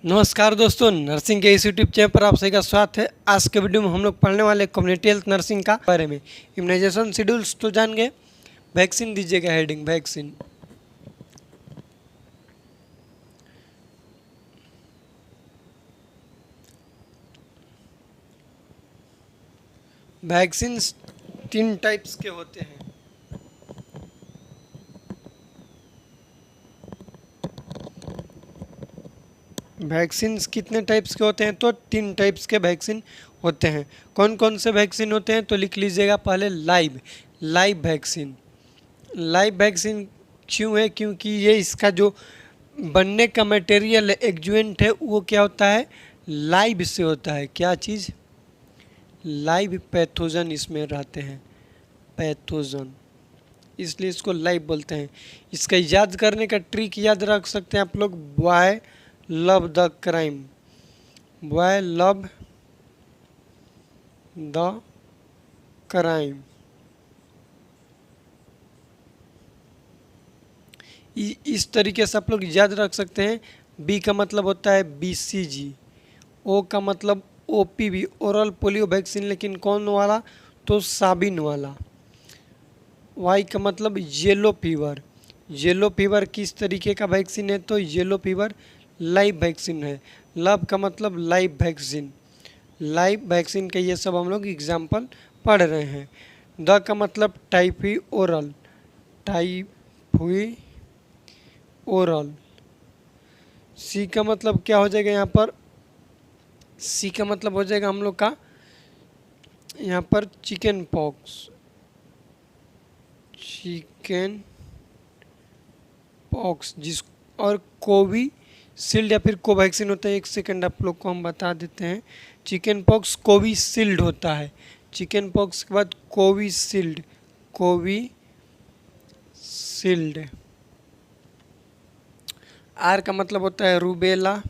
नमस्कार दोस्तों, नर्सिंग के इस यूट्यूब चैनल पर आप सभी का स्वागत है। आज के वीडियो में हम लोग पढ़ने वाले कम्युनिटी हेल्थ नर्सिंग का बारे में। इम्यूनाइजेशन शेड्यूल्स तो जान गए। वैक्सीन दीजिएगा, हेडिंग वैक्सीन। वैक्सीन 3 टाइप्स के होते हैं। वैक्सीन कितने टाइप्स के होते हैं? तो 3 टाइप्स के वैक्सीन होते हैं। कौन कौन से वैक्सीन होते हैं? तो लिख लीजिएगा पहले लाइव वैक्सीन। लाइव वैक्सीन क्यों है? क्योंकि ये इसका जो बनने का मटेरियल एक्जुएंट है वो क्या होता है? लाइव से होता है। क्या चीज़? लाइव पैथोजन इसमें रहते हैं, पैथोजन, इसलिए इसको लाइव बोलते हैं। इसका याद करने का ट्रिक याद रख सकते हैं आप लोग, why love the crime. Why love the crime. इस तरीके से आप लोग याद रख सकते हैं। बी का मतलब होता है BCG। ओ का मतलब OPV, ओरल पोलियो वैक्सीन, लेकिन कौन वाला? तो साबिन वाला। वाई का मतलब येलो फीवर। येलो फीवर किस तरीके का वैक्सीन है? तो येलो फीवर लाइव वैक्सीन है। लव का मतलब लाइव वैक्सीन। लाइव वैक्सीन का ये सब हम लोग एग्जाम्पल पढ़ रहे हैं। द का मतलब टाइफी ओरल, टाइफी ओरल। सी का मतलब क्या हो जाएगा यहाँ पर? सी का मतलब हो जाएगा हम लोग का यहाँ पर चिकन पॉक्स। चिकन पॉक्स जिस और कोविशील्ड या फिर कोवैक्सीन होता है। एक सेकंड आप लोग को हम बता देते हैं। चिकन पॉक्स कोविशील्ड होता है। चिकन पॉक्स के बाद कोविशील्ड। कोविशील्ड। आर का मतलब होता है रूबेला,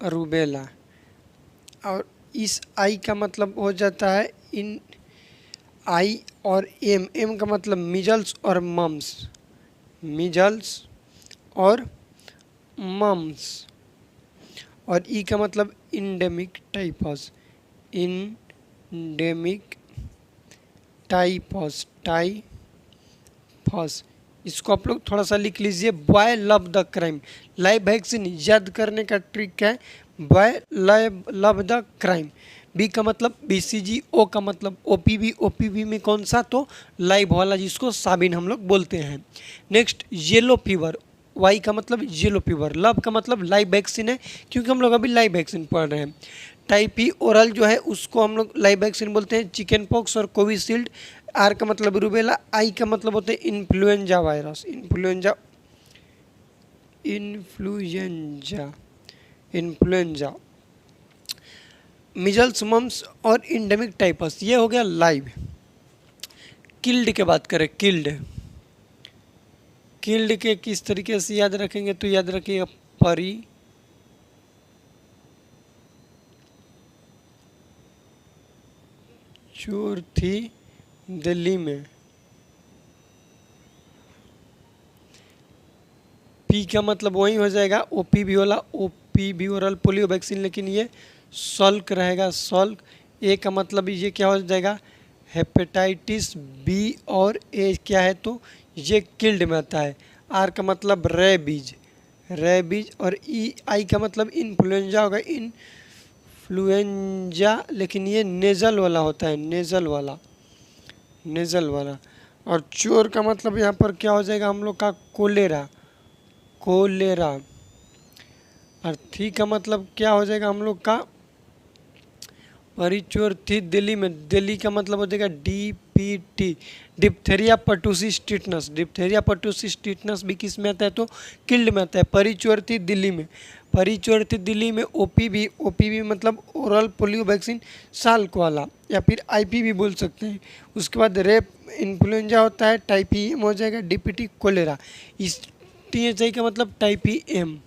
रूबेला। और इस आई का मतलब हो जाता है इन आई, और एम का मतलब मिजल्स और मम्स, मिजल्स और मम्स। और ई का मतलब endemic typhus, endemic typhus, typhus. इसको आप लोग थोड़ा सा लिख लीजिए। Boy love the crime. Live vaccine याद करने का ट्रिक है, boy love the crime. B का मतलब BCG। ओ का मतलब OPV। OPV में कौन सा? तो लाइव वाला, जिसको साबिन हम लोग बोलते हैं। Next yellow fever. वाई का मतलब येलो फीवर। लव का मतलब लाइव वैक्सीन है, क्योंकि हम लोग अभी लाइव वैक्सीन पढ़ रहे हैं। टाइफी ओरल जो है उसको हम लोग लाइव वैक्सीन बोलते हैं। चिकन पॉक्स और कोविशील्ड। आर का मतलब रूबेला। आई का मतलब होता है influenza virus, influenza, influenza, influenza. Measles, mumps और इंडेमिक टाइफस। ये हो गया लाइव। किल्ड की बात करें, किल्ड। किल्ड के किस तरीके से याद रखेंगे? तो याद रखिएगा परी चोर थी दिल्ली में। पी का मतलब वही हो जाएगा OPV वाला, OPV ओरल पोलियो वैक्सीन, लेकिन ये सल्क रहेगा, सल्क। ए का मतलब ये क्या हो जाएगा? हेपेटाइटिस B और ए क्या है? तो ये किल्ड में आता है। आर का मतलब रेबीज, रेबीज। और आई का मतलब इन्फ्लुएंजा होगा, इन्फ्लुएंजा, लेकिन ये नेजल वाला होता है, नेजल वाला, नेजल वाला। और चोर का मतलब यहाँ पर क्या हो जाएगा हम लोग का? Cholera, cholera. और थी का मतलब क्या हो जाएगा हम लोग का? परिचोर थी दिल्ली में। दिल्ली का मतलब हो जाएगा DPT, diphtheria pertussis tetanus. Diphtheria pertussis tetanus भी किस में आता है? तो किल्ड में आता है। परिचोर थी दिल्ली में। परिचोर थी दिल्ली में OPV। OPV मतलब ओरल पोलियो वैक्सीन, साल्क वाला, या फिर IPV बोल सकते हैं। उसके बाद रेप इन्फ्लुएंजा होता है, टाइफी एम हो जाएगा, DPT कोलेरा। इस THI का मतलब typhi M,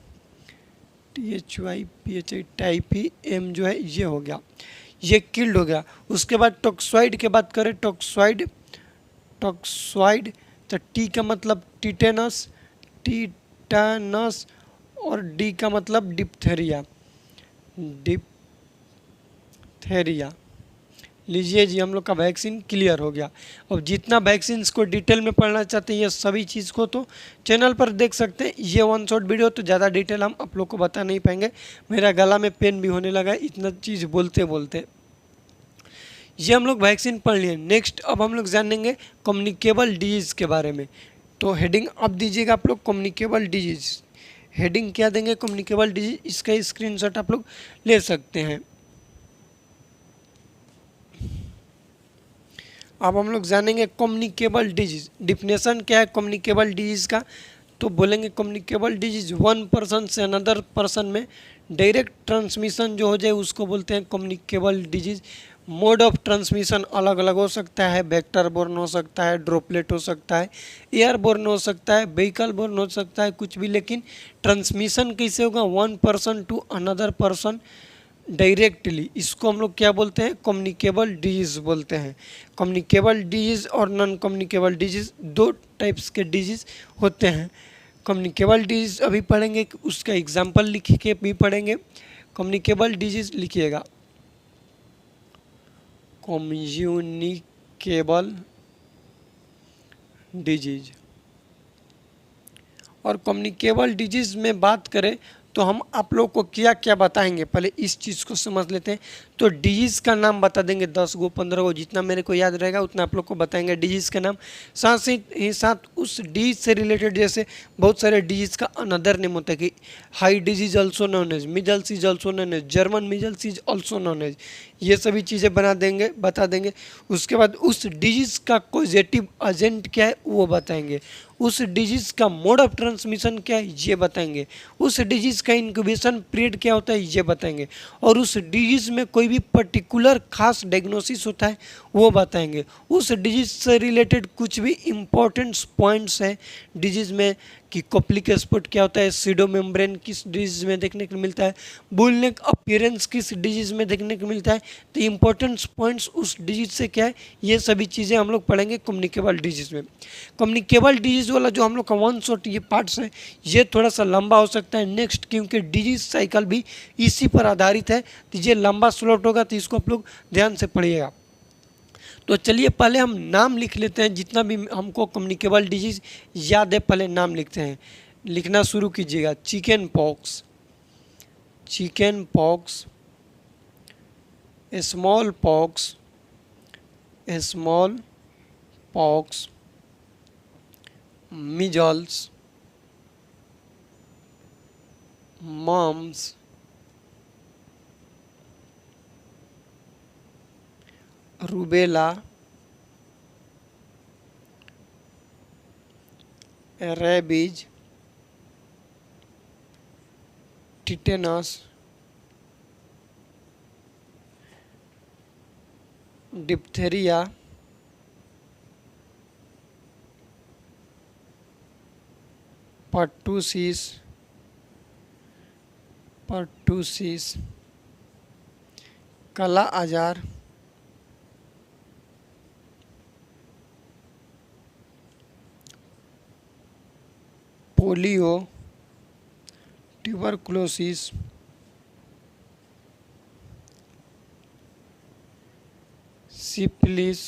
THYPHI, typhi M जो है ये हो गया, ये किल्ड हो गया। उसके बाद टॉक्सॉइड की बात करें, टॉक्सॉइड, टॉक्सॉइड। तो टी का मतलब टीटेनस, टीटानस। और डी का मतलब डिप्थेरिया, डिप्थेरिया। लीजिए जी, हम लोग का वैक्सीन क्लियर हो गया। अब जितना वैक्सीन को डिटेल में पढ़ना चाहते हैं ये सभी चीज़ को तो चैनल पर देख सकते हैं। ये वन शॉट वीडियो तो ज़्यादा डिटेल हम आप लोग को बता नहीं पाएंगे, मेरा गला में पेन भी होने लगा है इतना चीज़ बोलते बोलते। ये हम लोग वैक्सीन पढ़ लिए। नेक्स्ट अब हम लोग जानेंगे कम्युनिकेबल डिजीज़ के बारे में। तो हेडिंग अब दीजिएगा आप लोग कम्युनिकेबल डिजीज़। हेडिंग क्या देंगे? Communicable disease. इसका स्क्रीनशॉट आप लोग ले सकते हैं। अब हम लोग जानेंगे कम्युनिकेबल डिजीज। डिफिनेशन क्या है कम्युनिकेबल डिजीज का? तो बोलेंगे कम्युनिकेबल डिजीज वन पर्सन से अनदर पर्सन में डायरेक्ट ट्रांसमिशन जो हो जाए उसको बोलते हैं communicable disease. Mode of transmission अलग अलग हो सकता है, वेक्टर बोर्न हो सकता है, ड्रॉपलेट हो सकता है, एयर बोर्न हो सकता है, व्हीकल बोर्न हो सकता है, कुछ भी। लेकिन ट्रांसमिशन कैसे होगा? One person to another person directly. इसको हम लोग क्या बोलते हैं? कम्युनिकेबल डिजीज़ बोलते हैं। कम्युनिकेबल डिजीज़ और नॉन कम्युनिकेबल डिजीज़ दो टाइप्स के डिजीज़ होते हैं। कम्युनिकेबल डिजीज़ अभी पढ़ेंगे, उसका एग्जाम्पल लिख के भी पढ़ेंगे। कम्युनिकेबल डिजीज़ लिखिएगा, कम्युनिकेबल डिजीज। और कम्युनिकेबल डिजीज़ में बात करें तो हम आप लोग को क्या क्या बताएंगे, पहले इस चीज़ को समझ लेते हैं। तो डिजीज़ का नाम बता देंगे 10 गो 15 गो, जितना मेरे को याद रहेगा उतना आप लोग को बताएंगे डिजीज़ का नाम। साथ ही साथ उस डिजीज से रिलेटेड जैसे बहुत सारे डिजीज़ का अनदर नेम होता है कि high disease also known as, measles is also known as, German measles is also known as. ये सभी चीज़ें बता देंगे। उसके बाद उस डिजीज़ का कॉजेटिव एजेंट क्या है वो बताएंगे। उस डिजीज़ का मोड ऑफ ट्रांसमिशन क्या है ये बताएंगे। उस डिजीज़ का इंक्यूबेशन पीरियड क्या होता है ये बताएंगे। और उस डिजीज़ में कोई भी पर्टिकुलर खास डायग्नोसिस होता है वो बताएंगे। उस डिजीज़ से रिलेटेड कुछ भी इम्पोर्टेंट पॉइंट्स हैं डिजीज़ में कि कोप्लिक स्पॉट क्या होता है, सीडो मेम्ब्रेन किस डिजीज़ में देखने को मिलता है, बुल नेक अपीयरेंस किस डिजीज़ में देखने को मिलता है। तो इम्पोर्टेंट पॉइंट्स उस डिजीज़ से क्या है ये सभी चीज़ें हम लोग पढ़ेंगे कम्युनिकेबल डिजीज़ में। कम्युनिकेबल डिजीज़ वाला जो हम लोग का वन शॉट ये पार्ट्स है ये थोड़ा सा लंबा हो सकता है नेक्स्ट, क्योंकि डिजीज़ साइकिल भी इसी पर आधारित है। तो ये लंबा स्लॉट होगा तो इसको आप लोग ध्यान से पढ़िएगा। तो चलिए पहले हम नाम लिख लेते हैं, जितना भी हमको कम्युनिकेबल डिजीज़ याद है पहले नाम लिखते हैं। लिखना शुरू कीजिएगा। Chicken pox, chicken pox, small pox, small pox, measles, mumps, rubella, rabies, tetanus, diphtheria, pertussis, kala azar, polio, tuberculosis, syphilis,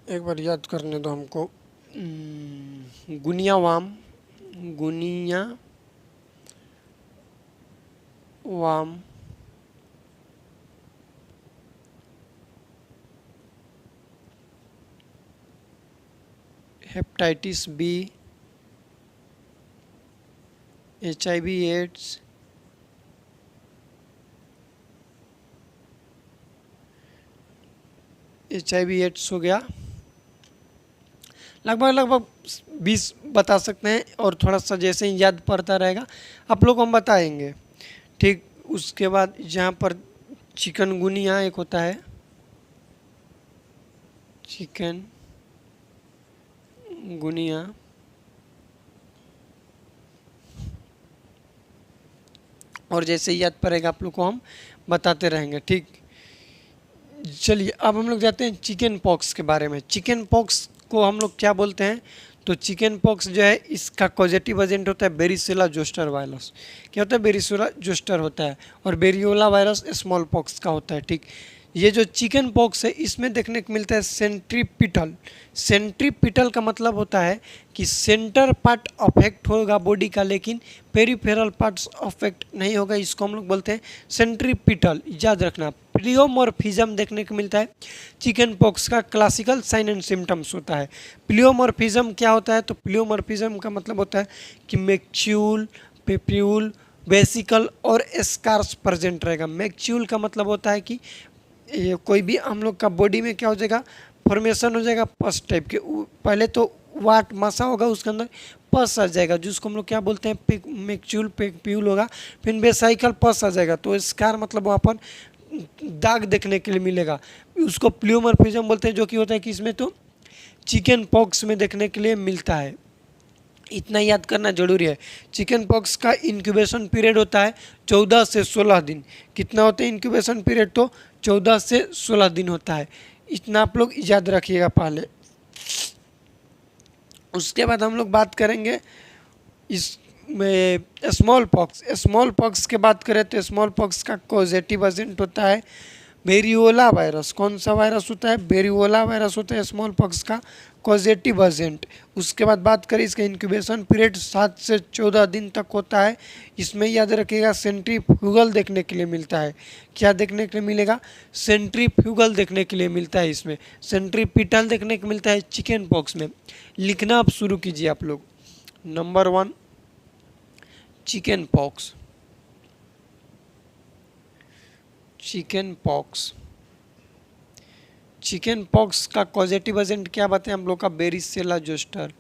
एक बार याद करने दो हमको, गुनिया वाम, हेपेटाइटिस बी, HIV एड्स, हो गया। लगभग 20 बता सकते हैं और थोड़ा सा जैसे ही याद पड़ता रहेगा आप लोग हम बताएंगे, ठीक। उसके बाद यहाँ पर चिकनगुनिया एक होता है, चिकन गुनिया, और जैसे ही याद पड़ेगा आप लोग को हम बताते रहेंगे, ठीक। चलिए अब हम लोग जाते हैं चिकन पॉक्स के बारे में। चिकन पॉक्स को हम लोग क्या बोलते हैं? तो चिकन पॉक्स जो है इसका पॉजिटिव एजेंट होता है बेरिसेला जोस्टर वायरस। क्या होता है? बेरिसेला जोस्टर होता है। और बेरियोला वायरस स्मॉल पॉक्स का होता है। ठीक, ये जो चिकन पॉक्स है इसमें देखने को मिलता है सेंट्रीपिटल। सेंट्रीपिटल का मतलब होता है कि सेंटर पार्ट अफेक्ट होगा बॉडी का, लेकिन पेरिफेरल पार्ट्स अफेक्ट नहीं होगा। इसको हम लोग बोलते हैं सेंट्रीपिटल। याद रखना। प्लियोमॉर्फिज्म देखने को मिलता है चिकन पॉक्स का। क्लासिकल साइन एंड सिम्टम्स होता है। प्लियोमॉर्फिज्म क्या होता है? तो प्लियोमॉर्फिज्म का मतलब होता है कि मैक्यूल, पेप्यूल, वेसिकल और स्कार्स प्रेजेंट रहेगा। मैक्यूल का मतलब होता है कि ये कोई भी हम लोग का बॉडी में क्या हो जाएगा, फॉर्मेशन हो जाएगा पस टाइप के। पहले तो वाट मासा होगा, उसके अंदर पस आ जाएगा, जिसको हम लोग क्या बोलते हैं, मैक्यूल पेप्यूल होगा। फिर वेसाइकल पस आ जाएगा, तो स्कार मतलब वहाँ पर दाग देखने के लिए मिलेगा, उसको प्लियोमॉर्फिज्म बोलते हैं। जो कि होता है कि इसमें तो चिकन पॉक्स में देखने के लिए मिलता है। इतना याद करना जरूरी है। चिकन पॉक्स का इंक्यूबेशन पीरियड होता है 14 से 16 दिन। कितना होता है इंक्यूबेशन पीरियड? तो 14 से 16 दिन होता है। इतना आप लोग याद रखिएगा पहले। उसके बाद हम लोग बात करेंगे इस में स्मॉल पॉक्स। स्मॉल पॉक्स के बात करें तो स्मॉल पॉक्स का पॉजिटिव एजेंट होता है बेरियोला वायरस। कौन सा वायरस होता है? बेरियोला वायरस होता है स्मॉल पॉक्स का पॉजिटिव एजेंट। उसके बाद बात करें इसका इंक्यूबेशन पीरियड 7 से 14 दिन तक होता है। इसमें याद रखिएगा सेंट्रीफ्यूगल देखने के लिए मिलता है। क्या देखने के लिए मिलेगा? सेंट्रीफ्यूगल देखने के लिए मिलता है। इसमें सेंट्रीपिटल देखने को मिलता है चिकन पॉक्स में। लिखना आप शुरू कीजिए आप लोग। Number 1 chicken pox. Chicken pox. Chicken pox का पॉजिटिव एजेंट क्या बताएं हम लोग का? बेरिसेला जोस्टर।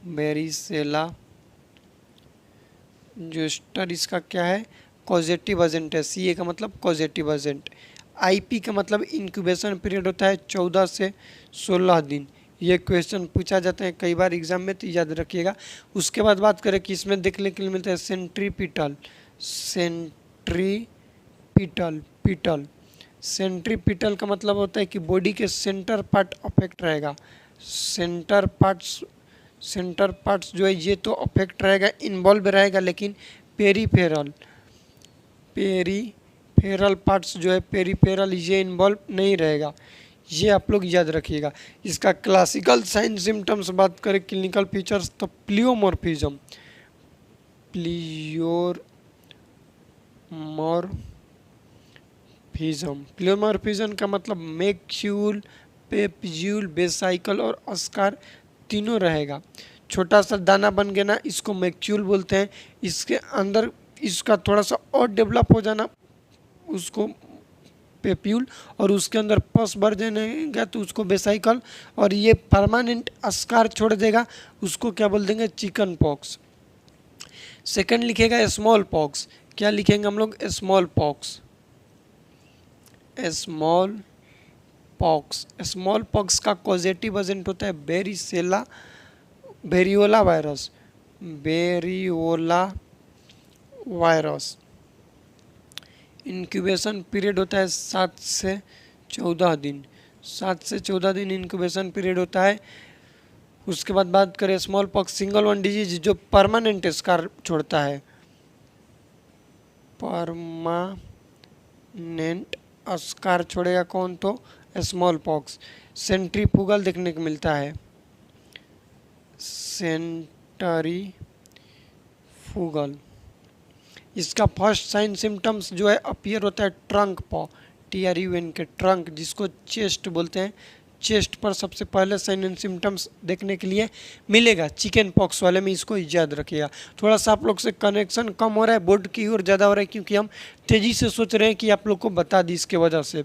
बेरिसेला जोस्टर इसका क्या है? पॉजिटिव एजेंट है। सी ए का मतलब पॉजिटिव एजेंट। आईपी का मतलब इंक्यूबेशन पीरियड होता है 14 से 16 दिन। ये क्वेश्चन पूछा जाता है कई बार एग्जाम में, तो याद रखिएगा। उसके बाद बात करें कि इसमें देखने के लिए मिलता है सेंट्रीपिटल। पिटल। सेंट्रीपिटल का मतलब होता है कि बॉडी के सेंटर पार्ट अफेक्ट रहेगा। सेंटर पार्ट्स जो है ये तो अफेक्ट रहेगा, इन्वॉल्व रहेगा, लेकिन पेरीफेरल पार्ट्स जो है पेरीफेरल ये इन्वॉल्व नहीं रहेगा। ये आप लोग याद रखिएगा। इसका क्लासिकल साइन सिम्टम्स बात करें, क्लिनिकल फीचर्स, तो प्लियोमॉर्फिज्म का मतलब मैक्यूल, पेप्यूल, वेसाइकल और अस्कार तीनों रहेगा। छोटा सा दाना बन गया ना, इसको मैक्यूल बोलते हैं। इसके अंदर इसका थोड़ा सा और डेवलप हो जाना, उसको पेप्यूल, और उसके अंदर पस भर जाएगा तो उसको वेसाइकल, और ये परमानेंट अस्कार छोड़ देगा, उसको क्या बोल देंगे? Chicken pox. सेकंड लिखेगा स्मॉल पॉक्स। क्या लिखेंगे हम लोग? Small pox. स्मॉल पॉक्स का पॉजिटिव एजेंट होता है बेरियोला वायरस। इंक्यूबेशन पीरियड होता है 7 से 14 दिन। 7 से 14 दिन इंक्यूबेशन पीरियड होता है। उसके बाद बात करें small pox single one disease जो परमानेंट स्कार छोड़ता है। परमानेंट स्कार छोड़ेगा कौन? तो स्मॉल पॉक्स। सेंट्रीफ्यूगल देखने को मिलता है। सेंट्रीफ्यूगल। इसका फर्स्ट साइन सिम्टम्स जो है अपीयर होता है ट्रंक पॉ, TRUN के ट्रंक, जिसको चेस्ट बोलते हैं। चेस्ट पर सबसे पहले साइन एंड सिम्टम्स देखने के लिए मिलेगा चिकन पॉक्स वाले में। इसको याद रखिएगा। थोड़ा सा आप लोग से कनेक्शन कम हो रहा है, बोर्ड की ओर ज़्यादा हो रहा है, क्योंकि हम तेज़ी से सोच रहे हैं कि आप लोग को बता दी। इसके वजह से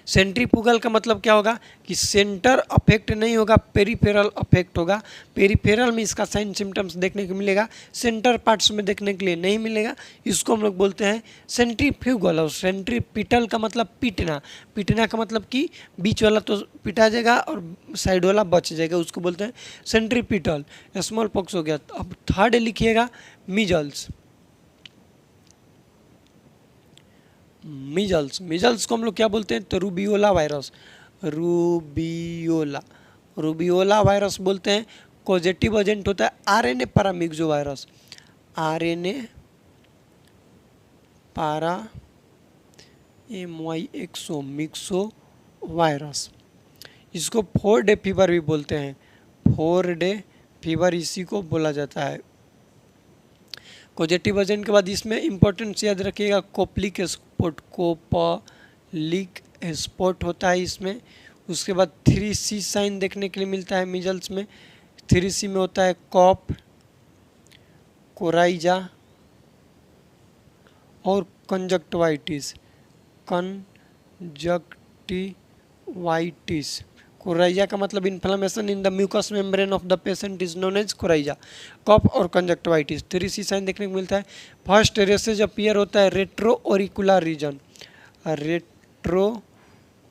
सेंट्रीफ्यूगल का मतलब क्या होगा कि सेंटर अफेक्ट नहीं होगा, पेरीफेरल अफेक्ट होगा। पेरीफेरल में इसका साइन सिम्टम्स देखने को मिलेगा, सेंटर पार्ट्स में देखने के लिए नहीं मिलेगा। इसको हम लोग बोलते हैं सेंट्रीफ्यूगल। और सेंट्रीपिटल का मतलब पीटना का मतलब कि बीच वाला तो पिटा जाएगा और साइड वाला बच जाएगा, उसको बोलते हैं सेंट्रीपिटल। स्मॉल पॉक्स हो गया। अब थर्ड लिखिएगा मीजल्स। मिजल्स को हम लोग क्या बोलते हैं? तो रूबियोला वायरस बोलते हैं। पॉजिटिव एजेंट होता है आरएनए पैरामिक्सो वायरस, आरएनए पारा MYXO मिक्सो वायरस। इसको 4 डे फीवर भी बोलते हैं, 4 डे फीवर इसी को बोला जाता है। पॉजिटिव एजेंट के बाद इसमें इंपॉर्टेंस याद रखिएगा, कोपलिक स्पॉट, कोपलिक स्पॉट होता है इसमें। उसके बाद 3C साइन देखने के लिए मिलता है मिजल्स में। 3C में होता है कॉप, कोराइजा और कंजक्टिवाइटिस, कंजक्टिवाइटिस। कोराइजा का मतलब inflammation in the mucous membrane of the patient is known as coryza. Cough और कंजक्टिवाइटिस 3C साइन देखने को मिलता है। फर्स्ट रेसेज अपीयर होता है retro auricular region, retro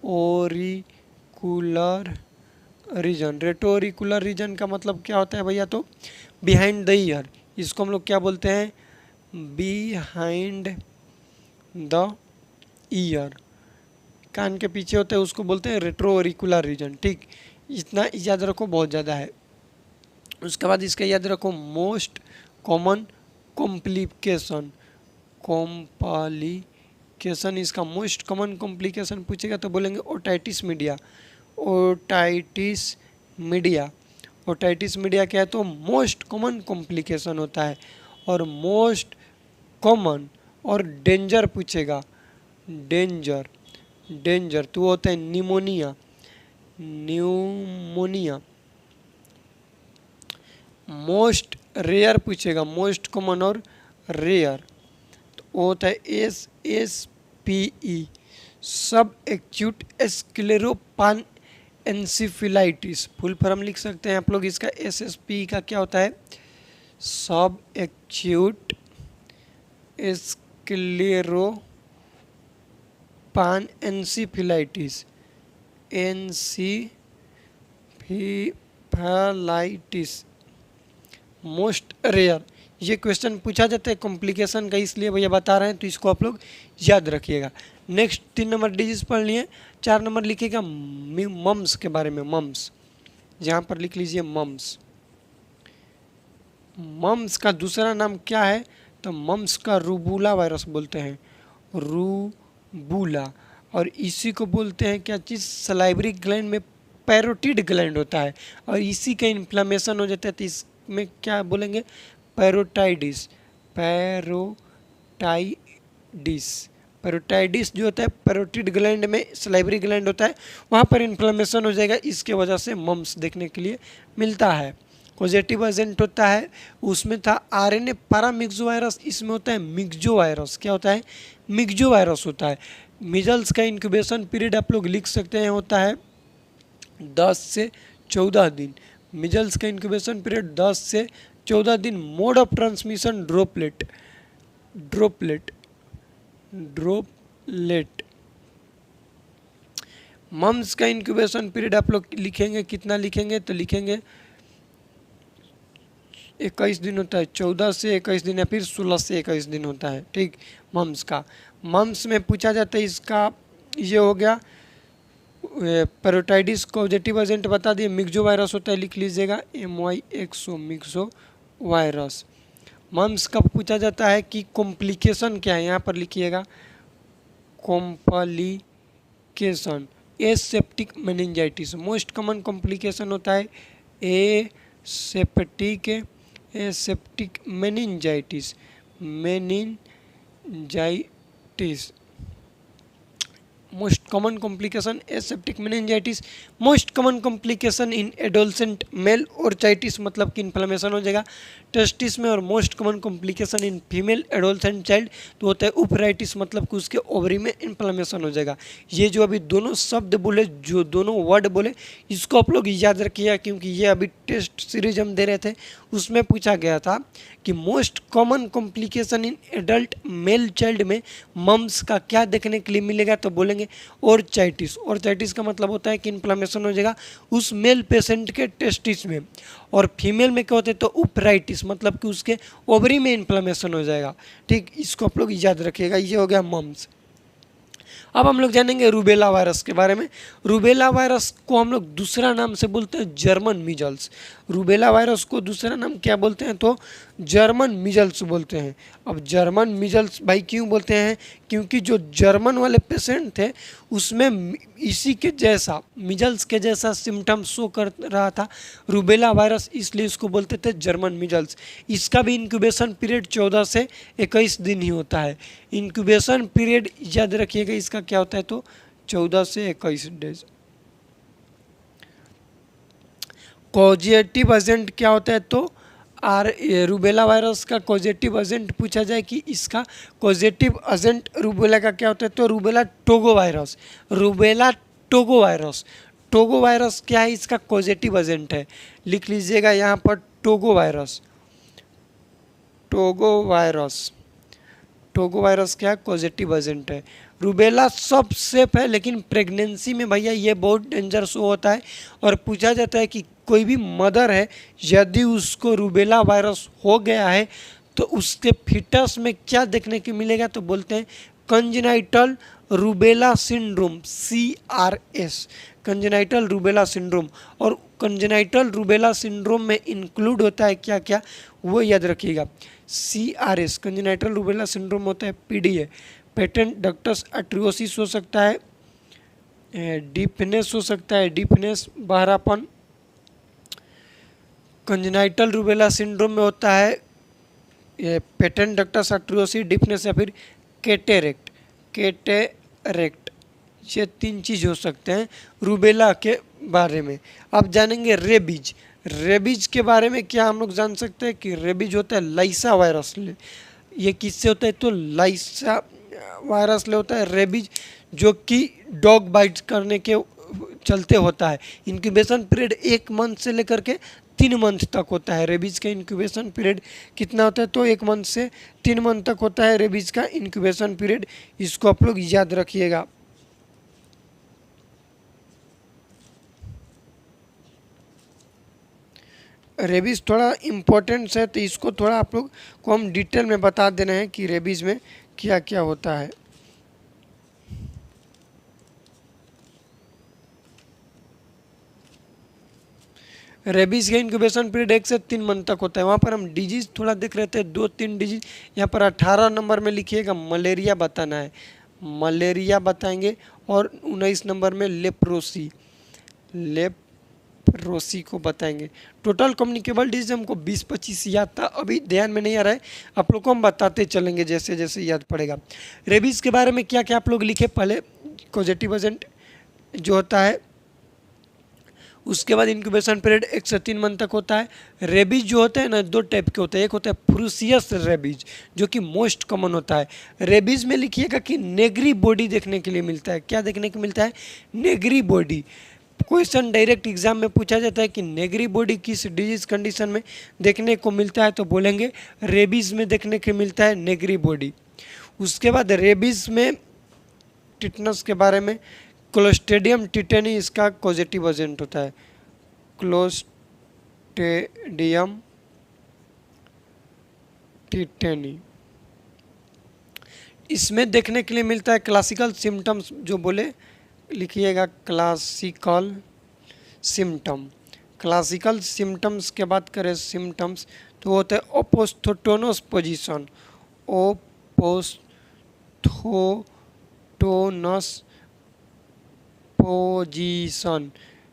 auricular region. Retro auricular region का मतलब क्या होता है भैया, तो बिहाइंड द ईयर, इसको हम लोग क्या बोलते हैं, बिहाइंड द ईयर, कान के पीछे होता है उसको बोलते हैं रेट्रो ओरिकुलर रीजन। ठीक, इतना याद रखो, बहुत ज़्यादा है। उसके बाद इसका याद रखो मोस्ट कॉमन कॉम्प्लिकेशन, कॉम्प्लिकेशन इसका मोस्ट कॉमन कॉम्प्लिकेशन पूछेगा तो बोलेंगे otitis media, otitis media. Otitis media क्या है, तो मोस्ट कॉमन कॉम्प्लिकेशन होता है। और मोस्ट कॉमन और डेंजर पूछेगा, डेंजर, डेंजर तो होता है निमोनिया, न्यूमोनिया। मोस्ट रेयर पूछेगा, मोस्ट कॉमन और रेयर तो वो होता है SSPE, सब एक्यूट स्क्लेरोपान एनसीफिलाइटिस। फुल फॉर्म लिख सकते हैं आप लोग इसका, SSPE का क्या होता है, सब एक्यूट स्क्लेरोपान एनसीफिलाइटिस, एनसीफिलाइटिस मोस्ट रेयर। ये क्वेश्चन पूछा जाता है कॉम्प्लिकेशन का, इसलिए भैया बता रहे हैं, तो इसको आप लोग याद रखिएगा। नेक्स्ट 3 नंबर डिजीज पढ़ लिए। 4 नंबर लिखिएगा मम्स के बारे में, मम्स, जहाँ पर लिख लीजिए मम्स। मम्स का दूसरा नाम क्या है, तो मम्स का रूबुला वायरस बोलते हैं, रूबुला। और इसी को बोलते हैं क्या चीज़, सलाइवरी ग्लैंड में पैरोटिड ग्लैंड होता है और इसी का इन्फ्लेमेशन हो जाता है, तो इसमें क्या बोलेंगे, पैरोटाइडिस, पैरोटाइडिस। पैरोटाइडिस जो होता है पैरोटिड ग्लैंड में, सलाइवरी ग्लैंड होता है, वहाँ पर इन्फ्लेमेशन हो जाएगा, इसके वजह से मम्स देखने के लिए मिलता है। पॉजिटिव एजेंट होता है, उसमें था आरएनए पैरामिक्सो वायरस, इसमें होता है मिक्सो वायरस। क्या होता है, मिक्सो वायरस होता है। मिजल्स का इंक्यूबेशन पीरियड आप लोग लिख सकते हैं, होता है 10 से 14 दिन। मिजल्स का इंक्यूबेशन पीरियड 10 से 14 दिन। Mode of transmission droplet, droplet, droplet. Mumps का इंक्यूबेशन पीरियड आप लोग लिखेंगे, कितना लिखेंगे, तो लिखेंगे 21 दिन होता है, 14 से 21 दिन या फिर 16 से 21 दिन होता है। ठीक, मम्स का। मम्स में पूछा जाता है इसका, ये हो गया पैरोटाइडिस। पॉजिटिव एजेंट बता दिए, मिक्सो वायरस होता है, लिख लीजिएगा MYXO मिक्सो वायरस। मम्स कब पूछा जाता है कि कॉम्प्लिकेशन क्या है, यहाँ पर लिखिएगा complication, aseptic meningitis. Most common complication होता है aseptic meningitis, meningitis. Most common complication aseptic meningitis. Most common complication in adolescent male orchitis, मतलब कि इन्फ्लेमेशन हो जाएगा टेस्टिस में। और most common complication in female adolescent child तो होता है उफराइटिस, मतलब कि उसके ओवरी में इन्फ्लेमेशन हो जाएगा। ये जो अभी दोनों शब्द बोले, जो दोनों वर्ड बोले, इसको आप लोग याद रखिएगा, क्योंकि ये अभी टेस्ट सीरीज हम दे रहे थे, उसमें पूछा गया था कि most common complication in adult male child में मम्स का क्या देखने के लिए मिलेगा, तो बोलेंगे ओर्चाइटिस। ओर्चाइटिस का मतलब होता है कि इन्फ्लेमेशन हो जाएगा उस मेल पेशेंट के टेस्टिस में। और फीमेल में क्या होता है, तो उफराइटिस, मतलब कि उसके ओवरी में इन्फ्लेमेशन हो जाएगा। ठीक, इसको आप लोग याद रखिएगा। ये हो गया मम्स। अब हम लोग जानेंगे रूबेला वायरस के बारे में। रूबेला वायरस को हम लोग दूसरा नाम से बोलते हैं जर्मन मीजल्स। रूबेला वायरस को दूसरा नाम क्या बोलते हैं तो जर्मन मीजल्स बोलते हैं। अब जर्मन मीजल्स भाई क्यों बोलते हैं, क्योंकि जो जर्मन वाले पेशेंट थे उसमें इसी के जैसा मीजल्स के जैसा सिम्टम्स शो कर रहा था रूबेला वायरस, इसलिए इसको बोलते थे जर्मन मीजल्स। इसका भी इंक्यूबेशन पीरियड 14 से 21 दिन ही होता है। इंक्यूबेशन पीरियड याद रखिएगा इसका क्या होता है तो 14 से 21 डेज। कॉजेटिव एजेंट क्या होता है तो रूबेला वायरस का कॉजेटिव एजेंट पूछा जाए कि इसका कॉजेटिव एजेंट रूबेला का क्या होता है तो rubella Togo virus. Rubella Togo virus, Togo virus क्या है, इसका कॉजेटिव एजेंट है। लिख लीजिएगा यहाँ पर Togo virus. Togo virus, Togo virus क्या है, पॉजिटिव एजेंट है। रूबेला सब सेफ है, लेकिन प्रेगनेंसी में भैया ये बहुत डेंजर शो होता है। और पूछा जाता है कि कोई भी मदर है यदि उसको रूबेला वायरस हो गया है तो उसके फीटस में क्या देखने को मिलेगा तो बोलते हैं congenital rubella syndrome, CRS, congenital rubella syndrome. और कंजेनाइटल रूबेला सिंड्रोम में इंक्लूड होता है क्या क्या वो याद रखिएगा। CRS कंजेनाइटल रूबेला सिंड्रोम होता है, PDA पेटेंट डक्टस एट्रियोसिस हो सकता है, डीफनेस हो सकता है, डीफनेस बहरापन। कंजेनाइटल रूबेला सिंड्रोम में होता है पेटेंट डक्टस एट्रियोसिस, डिफनेस या फिर कैटेरेक्ट। कैटेरेक्ट ये 3 चीज़ हो सकते हैं रूबेला के बारे में। अब जानेंगे रेबीज। रेबीज के बारे में क्या हम लोग जान सकते हैं कि रेबीज होता है लाइसा वायरस ले। ये किससे होता है तो लाइसा वायरस ले होता है रेबीज, जो कि डॉग बाइट करने के चलते होता है। इंक्यूबेशन पीरियड 1 मंथ से लेकर के 3 मंथ तक होता है। रेबीज का इंक्यूबेशन पीरियड कितना होता है तो 1 मंथ से 3 मंथ तक होता है रेबीज का इंक्यूबेशन पीरियड। इसको आप लोग याद रखिएगा। रेबीज़ थोड़ा इम्पोर्टेंट है तो इसको थोड़ा आप लोग को हम डिटेल में बता दे रहे हैं कि रेबीज़ में क्या क्या होता है। रेबीज़ का इंक्यूबेशन पीरियड 1 से 3 मंथ तक होता है। वहाँ पर हम डिजीज़ थोड़ा देख रहे थे, 2-3 डिजीज। यहाँ पर 18 नंबर में लिखिएगा मलेरिया बताना है, मलेरिया बताएंगे। और 19 नंबर में लेप्रोसी, लेप्रोसी को बताएंगे। टोटल कम्युनिकेबल डिजीज हमको 20-25 याद था, अभी ध्यान में नहीं आ रहा है, आप लोग को हम बताते चलेंगे जैसे जैसे याद पड़ेगा। रेबीज़ के बारे में क्या क्या आप लोग लिखे पहले, कॉजेटिव एजेंट जो होता है, उसके बाद इंक्यूबेशन पीरियड 1 से 3 मंथ तक होता है। रेबीज जो होता है ना 2 टाइप के होते हैं, एक होता है फ्रूसियस रेबीज जो कि मोस्ट कॉमन होता है। रेबीज में लिखिएगा कि नेगरी बॉडी देखने के लिए मिलता है। क्या देखने को मिलता है, Negri body. Question direct exam में पूछा जाता है कि नेगरी बॉडी किस डिजीज कंडीशन में देखने को मिलता है तो बोलेंगे रेबीज में देखने को मिलता है नेगरी बॉडी। उसके बाद रेबीज में टिटनस के बारे में, क्लोस्ट्रीडियम टिटेनी इसका पॉजिटिव एजेंट होता है। क्लोस्ट्रीडियम टिटेनी इसमें देखने के लिए मिलता है क्लासिकल सिम्टम्स जो बोले, लिखिएगा क्लासिकल सिम्टम। क्लासिकल सिम्टम्स के बात करें सिम्टम्स तो होता है ओपोस्थोटोनस पोजीशन, ओपोस्थोटोनस पोजीशन,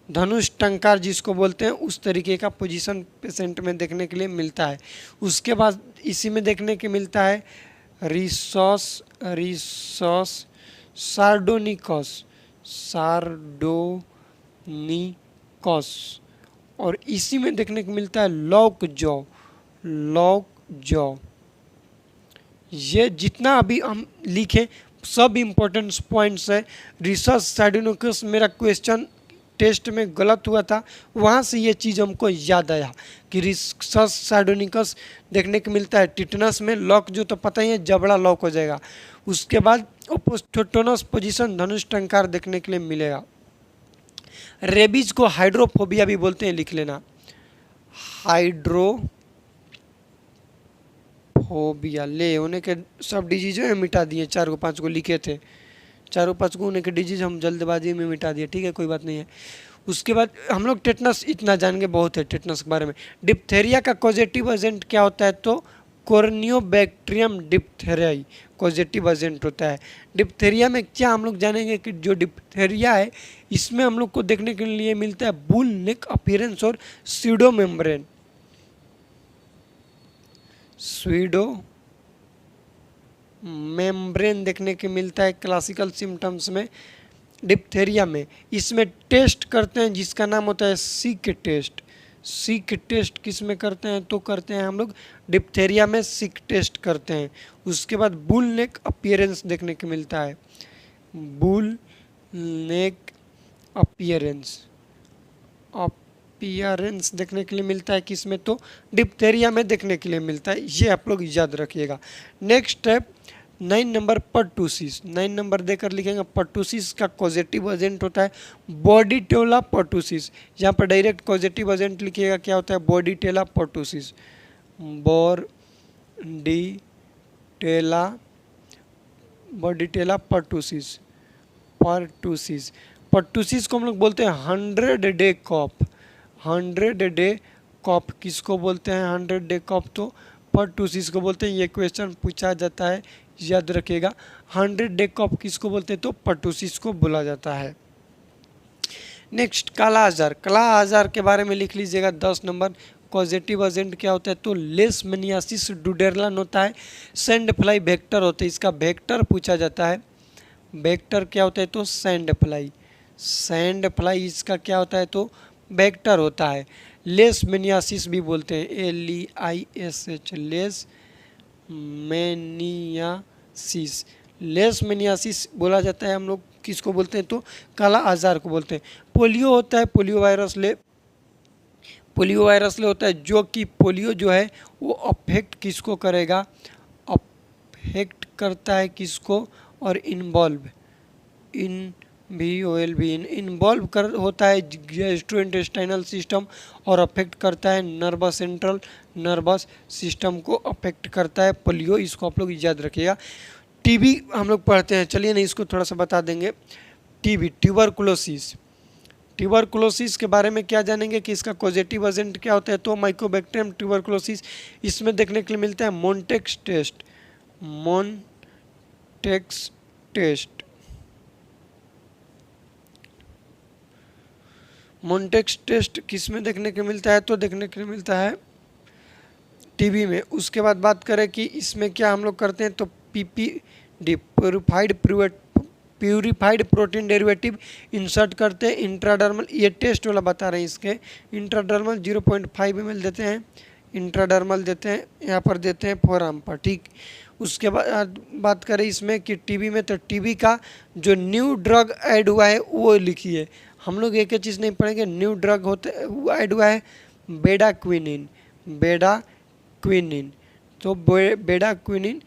धनुष टंकार जिसको बोलते हैं उस तरीके का पोजीशन पेशेंट में देखने के लिए मिलता है। उसके बाद इसी में देखने के मिलता है रिसस सार्डोनिकस, सार्डोनिकस। और इसी में देखने को मिलता है लॉक जॉ, लॉक जॉ। ये जितना अभी हम लिखे सब इम्पोर्टेंट पॉइंट्स है। रिसस सार्डोनिकस मेरा क्वेश्चन टेस्ट में गलत हुआ था, वहाँ से ये चीज़ हमको याद आया कि रिसस सार्डोनिकस देखने को मिलता है। टिटनस में लॉक जो तो पता ही है, जबड़ा लॉक हो जाएगा। उसके बाद ओपोस्थोटोनस पोजीशन, धनुष टंकार देखने के लिए मिलेगा। रेबीज को हाइड्रोफोबिया भी बोलते हैं, लिख लेना हाइड्रोफोबिया। ले होने के सब डिजीज मिटा दिए, 4 को 5 को लिखे थे चारों पाँच गुने के डिजीज हम जल्दबाजी में मिटा दिए, ठीक है, कोई बात नहीं है। उसके बाद हम लोग टेटनस इतना जान के बहुत है टेटनस के बारे में। डिप्थेरिया का कॉजेटिव एजेंट क्या होता है, तो कॉर्नियोबैक्टीरियम डिप्थेरियाई कॉजेटिव एजेंट होता है। डिप्थेरिया में क्या हम लोग जानेंगे कि जो डिप्थेरिया है इसमें हम लोग को देखने के लिए मिलता है बुल नेक अपीयरेंस और स्यूडो मेम्ब्रेन, स्यूडो मेम्ब्रेन देखने के मिलता है क्लासिकल सिम्टम्स में डिप्थेरिया में। इसमें टेस्ट करते हैं जिसका नाम होता है सीक टेस्ट। सीक टेस्ट किस में करते हैं, तो करते हैं हम लोग डिप्थेरिया में सीक टेस्ट करते हैं। उसके बाद बुल नेक अपीयरेंस देखने को मिलता है, बुल नेक अपीयरेंस अपीयरेंस देखने के लिए मिलता है किसमें, तो डिप्थेरिया में देखने के लिए मिलता है, ये आप लोग याद रखिएगा। Next step 9 number pertussis, 9 number देकर लिखेंगे। पर्टूसिस का कॉजेटिव एजेंट होता है बॉडीटेला पर्टूसिस, यहाँ पर डायरेक्ट कॉजेटिव एजेंट लिखिएगा, क्या होता है बॉडीटेला पर्टूसिस, बॉडीटेला पर्टूसिस। पर्टूसिस को हम लोग बोलते हैं 100 डे कॉफ, 100 डे कॉफ किसको बोलते हैं, 100 डे कॉफ तो पर्टूसिस को बोलते हैं। ये क्वेश्चन पूछा जाता है, याद रखिएगा। 100 डे कॉफ किसको बोलते हैं, तो पर्टूसिस को बोला जाता है। नेक्स्ट काला आजार, काला आजार के बारे में लिख लीजिएगा 10 नंबर। कॉजेटिव एजेंट क्या होता है, तो लेशमनियासिस डुडेरलन होता है, सैंड फ्लाई वेक्टर होता है, इसका वेक्टर पूछा जाता है। वेक्टर क्या होता है, तो सैंड फ्लाई, सैंड फ्लाई इसका क्या होता है, तो वेक्टर होता है। लेशमनियासिस भी बोलते हैं, LEISH, लेशमेनियासिस, लेशमेनियासिस बोला जाता है। हम लोग किसको बोलते हैं, तो काला आजार को बोलते हैं। पोलियो होता है, पोलियो वायरस ले होता है, जो कि पोलियो जो है वो अफेक्ट किसको करेगा, अफेक्ट करता है किसको, और इन्वॉल्व इन्वॉल्व कर होता है गैस्ट्रोइंटेस्टाइनल सिस्टम और अफेक्ट करता है नर्वस सेंट्रल नर्वस सिस्टम को अफेक्ट करता है पोलियो, इसको आप लोग याद रखिएगा। टीबी हम लोग पढ़ते हैं, चलिए ना इसको थोड़ा सा बता देंगे। टीबी ट्यूबरकुलोसिस के बारे में क्या जानेंगे कि इसका कॉजेटिव एजेंट क्या होता है, तो माइकोबैक्टीरियम ट्यूबरकुलोसिस। इसमें देखने के लिए मिलता है मोन्टेक्स टेस्ट किस में देखने को मिलता है, तो देखने को मिलता है टीबी में। उसके बाद बात करें कि इसमें क्या हम लोग करते हैं, तो PPD purified protein derivative insert करते हैं इंट्राडर्मल, ये टेस्ट वाला बता रहे हैं। इसके इंट्राडर्मल 0.5 ml देते हैं, इंट्राडर्मल देते हैं, यहाँ पर देते हैं फोरआर्म पर, ठीक। उसके बाद बात करें इसमें कि टीबी में, तो टीबी का जो न्यू ड्रग ऐड हुआ है वो लिखिए। हम लोग एक चीज़ नहीं पढ़ेंगे, न्यू ड्रग होते ऐड हुआ है बेडाक्विनिन, तो bedaquiline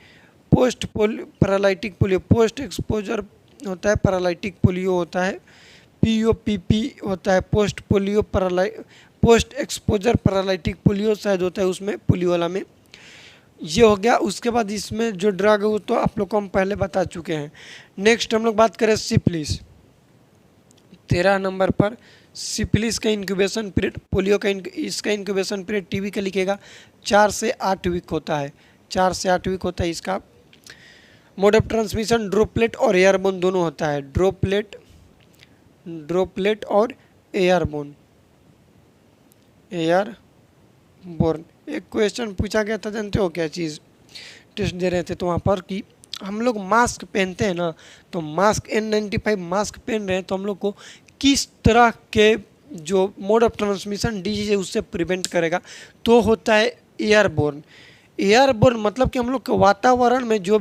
post paralytic polio, post exposure होता है पैरालाइटिक पोलियो होता है, POPP होता है पोस्ट एक्सपोजर पैरालाइटिक पोलियो शायद होता है उसमें, पोलियो वाला में। ये हो गया। उसके बाद इसमें जो ड्रग है वो तो आप लोग को हम पहले बता चुके हैं। नेक्स्ट हम लोग बात करें सिफिलिस, 13 नंबर पर सिफिलिस का इंक्यूबेशन पीरियड, पोलियो का इसका इंक्यूबेशन पीरियड टीबी का लिखेगा 4 से 8 वीक होता है, 4 से 8 वीक होता है इसका। मोड ऑफ ट्रांसमिशन ड्रॉपलेट और एयरबोन दोनों होता है, ड्रॉपलेट और एयरबोन। एक क्वेश्चन पूछा गया था, जानते हो क्या चीज़, टेस्ट दे रहे थे तो वहाँ पर कि हम लोग मास्क पहनते हैं ना, तो मास्क N95 मास्क पहन रहे हैं तो हम लोग को किस तरह के जो मोड ऑफ ट्रांसमिशन डिजीज है उससे प्रिवेंट करेगा, तो होता है एयरबोर्न। मतलब कि हम लोग के वातावरण में जो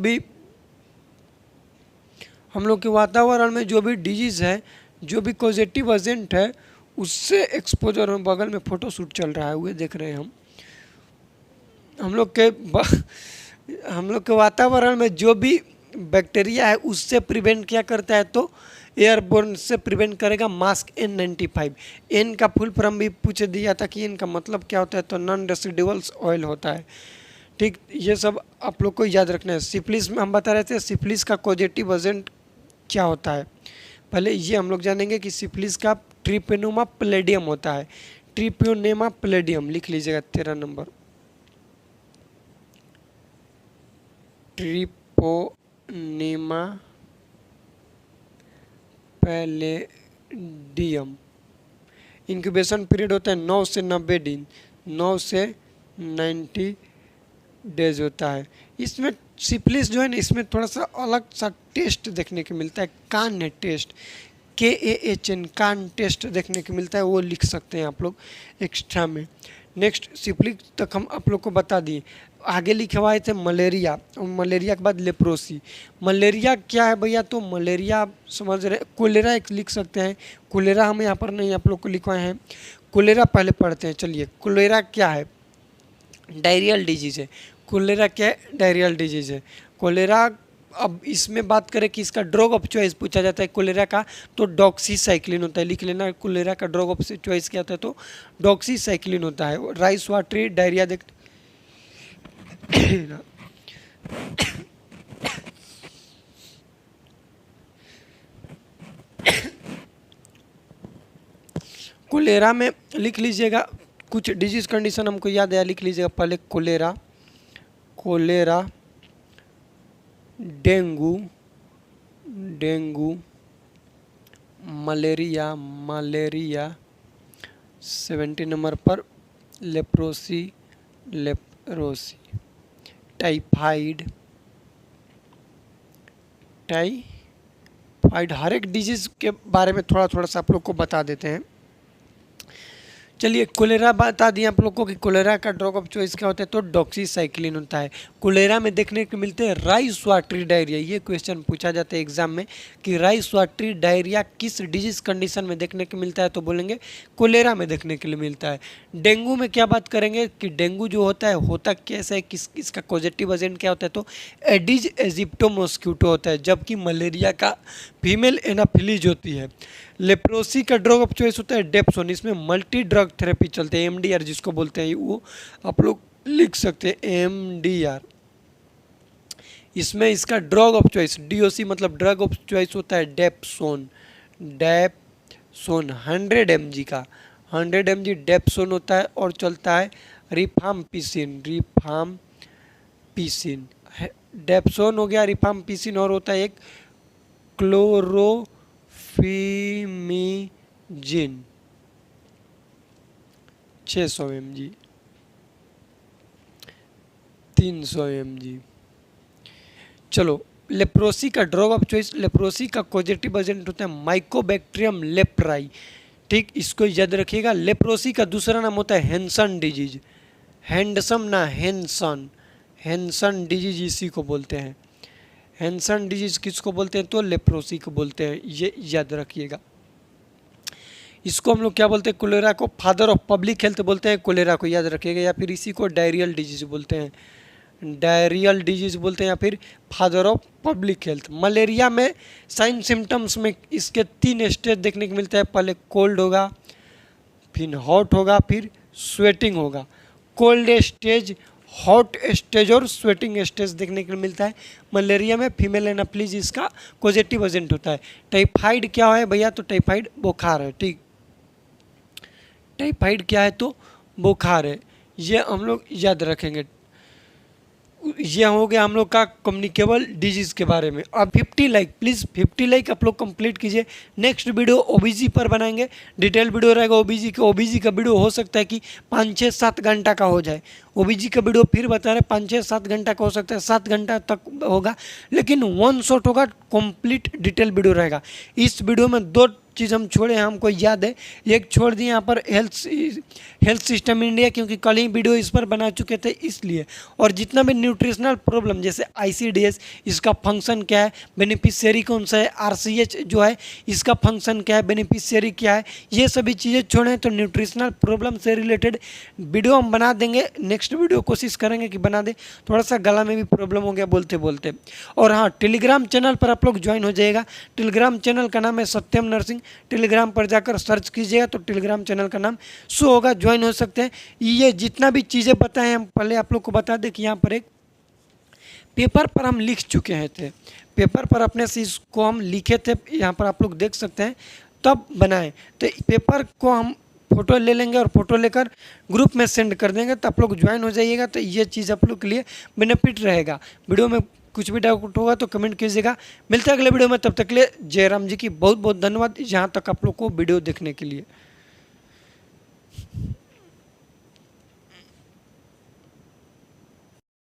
भी डिजीज़ है, जो भी पॉजिटिव एजेंट है उससे एक्सपोजर में, बगल में फोटो शूट चल रहा है वो देख रहे हैं हम लोग के वातावरण में जो भी बैक्टीरिया है उससे प्रिवेंट क्या करता है, तो एयरबोर्न से प्रिवेंट करेगा मास्क N95। N का फुल फॉर्म भी पूछ दिया था कि इनका मतलब क्या होता है, तो नॉन रेसिडुअल्स ऑयल होता है, ठीक। ये सब आप लोग को याद रखना है। सिफिलिस में हम बता रहे थे, सिफिलिस का पॉजिटिव एजेंट क्या होता है। पहले ये हम लोग जानेंगे कि सिफिलिस का ट्रिपेनोमा पैलेडियम होता है। ट्रिपेनोमा पैलेडियम लिख लीजिएगा 13 number. Treponema palladium. Incubation period होता है 9 से 90 दिन, 9 से 90 डेज होता है। इसमें सिफिलिस जो है ना, इसमें थोड़ा सा अलग सा टेस्ट देखने को मिलता है, कान टेस्ट, KAHN कान टेस्ट देखने को मिलता है, वो लिख सकते हैं आप लोग एक्स्ट्रा में। नेक्स्ट सिफिलिस तक हम आप लोग को बता दिए। आगे लिखे हुए थे मलेरिया, और मलेरिया के बाद लेप्रोसी। मलेरिया क्या है भैया, तो मलेरिया आप समझ रहे। कोलेरा एक लिख सकते हैं, कोलेरा हम यहाँ पर नहीं आप लोग को लिखवाए हैं। कोलेरा पहले पढ़ते हैं, चलिए। कोलेरा क्या है, डायरियल डिजीज़ है। कोलेरा क्या है, डायरियल डिजीज़ है कोलेरा। अब इसमें बात करें कि इसका ड्रग ऑफ चॉइस पूछा जाता है कोलेरा का, तो डॉक्सीसाइक्लिन होता है। लिख लेना, कोलेरा का ड्रग ऑफ चॉइस क्या होता है, तो डॉक्सीसाइक्लिन होता है। राइस वाटरी डायरिया देख कोलेरा में लिख लीजिएगा, कुछ डिजीज कंडीशन हमको याद है, लिख लीजिएगा पहले। Cholera, cholera, dengue, dengue, malaria, malaria, 70 number पर लेप्रोसी, लेप्रोसी, टाइफाइड, टाइफाइड। हर एक डिजीज के बारे में थोड़ा थोड़ा सा आप लोग को बता देते हैं। चलिए, कोलेरा बता दिए आप लोग को कि कोलेरा का ड्रग ऑफ चॉइस क्या होता है, तो डॉक्सीसाइक्लिन होता है। कोलेरा में देखने को मिलते हैं राइस वाटरी डायरिया। ये क्वेश्चन पूछा जाता है एग्जाम में कि राइस वाटरी डायरिया किस डिजीज कंडीशन में देखने को मिलता है, तो बोलेंगे कोलेरा में देखने के लिए मिलता है। डेंगू में क्या बात करेंगे कि डेंगू जो होता है, होता कैसे है, इसका पॉजिटिव एजेंट क्या होता है, तो एडिज एजिप्टो मॉस्क्यूटो होता है, जबकि मलेरिया का फीमेल एनाफिलीज होती है। लेप्रोसी का ड्रग ऑफ चॉइस होता है डेप्सोन। इसमें मल्टी ड्रग थेरेपी चलते हैं, MDR जिसको बोलते हैं, वो आप लोग लिख सकते हैं MDR। इसमें इसका ड्रग ऑफ चॉइस DOC मतलब ड्रग ऑफ चॉइस होता है डेप्सोन। डेप्सोन 100 mg का, 100 mg डेप्सोन होता है, और चलता है रिफाम्पिसिन, रिफाम्पिसिन। डेप्सोन हो गया, रिफाम्पिसिन, और होता है एक क्लोरोफिमीजिन 600 mg, 300 mg। चलो, लेप्रोसी का ड्रग ऑफ चॉइस, लेप्रोसी का पॉजिटिव एजेंट होता है माइकोबैक्टीरियम लेप्राई। ठीक, इसको याद रखिएगा। लेप्रोसी का दूसरा नाम होता है हैंसन डिजीज, हैंडसम ना हैंसन, हैंसन डिजीज इसी को बोलते हैं। हैंसन डिजीज किसको बोलते हैं, तो लेप्रोसी को बोलते हैं, ये याद रखिएगा। इसको हम लोग क्या बोलते हैं, कोलेरा को फादर ऑफ पब्लिक हेल्थ बोलते हैं, कोलेरा को याद रखिएगा। या फिर इसी को डायरियल डिजीज बोलते हैं, डायरियल डिजीज बोलते हैं, या फिर father of public health. Malaria में साइन सिम्टम्स में इसके 3 स्टेज देखने को मिलता है। पहले कोल्ड होगा, फिर हॉट होगा, फिर स्वेटिंग होगा। कोल्ड स्टेज, हॉट स्टेज और स्वेटिंग स्टेज देखने को मिलता है मलेरिया में। फीमेल एनाफिलीज इसका पॉजिटिव एजेंट होता है। टाइफाइड क्या है भैया, तो टाइफाइड बुखार है। ठीक, टाइफाइड क्या है, तो बुखार है, ये हम लोग याद रखेंगे। ये हो गया हम लोग का कम्युनिकेबल डिजीज़ के बारे में। अब 50 लाइक, प्लीज़ 50 लाइक आप लोग कंप्लीट कीजिए। नेक्स्ट वीडियो ओबीजी पर बनाएंगे, डिटेल वीडियो रहेगा ओबीजी का। ओबीजी का वीडियो हो सकता है कि 5-6-7 घंटा का हो जाए। ओबीजी का वीडियो फिर बता रहे 5-6-7 घंटा का हो सकता है, 7 घंटा तक होगा, लेकिन वन शॉट होगा, कंप्लीट डिटेल वीडियो रहेगा। इस वीडियो में 2 चीज़ हम छोड़े हैं, हमको याद है। एक छोड़ दिए यहाँ पर हेल्थ सिस्टम इंडिया, क्योंकि कल ही वीडियो इस पर बना चुके थे इसलिए। और जितना भी न्यूट्रिशनल प्रॉब्लम जैसे ICDS, इसका फंक्शन क्या है, बेनिफिशियरी कौन सा है, RCH जो है इसका फंक्शन क्या है, बेनिफिशियरी क्या है, ये सभी चीज़ें छोड़ें तो न्यूट्रिशनल प्रॉब्लम से रिलेटेड वीडियो हम बना देंगे। नेक्स्ट वीडियो कोशिश करेंगे कि बना दे। थोड़ा सा गला में भी प्रॉब्लम हो गया बोलते बोलते। और हाँ, टेलीग्राम चैनल पर आप लोग ज्वाइन हो जाइएगा। टेलीग्राम चैनल का नाम है सत्यम नर्सिंग। टेलीग्राम पर जाकर सर्च कीजिएगा तो टेलीग्राम चैनल का नाम शो होगा, ज्वाइन हो सकते हैं। ये जितना भी चीज़ें बताएं हम पहले आप लोग को बता दें कि यहाँ पर एक पेपर पर हम लिख चुके हैं थे, पेपर पर अपने से इसको हम लिखे थे, यहाँ पर आप लोग देख सकते हैं, तब बनाए। तो पेपर को हम फ़ोटो ले लेंगे और फ़ोटो लेकर ग्रुप में सेंड कर देंगे, तो आप लोग ज्वाइन हो जाइएगा। तो ये चीज़ आप लोग के लिए बेनिफिट रहेगा। वीडियो में कुछ भी डाउट होगा तो कमेंट कीजिएगा। मिलते हैं अगले वीडियो में, तब तक के लिए जयराम जी की बहुत बहुत धन्यवाद यहाँ तक आप लोग को वीडियो देखने के लिए।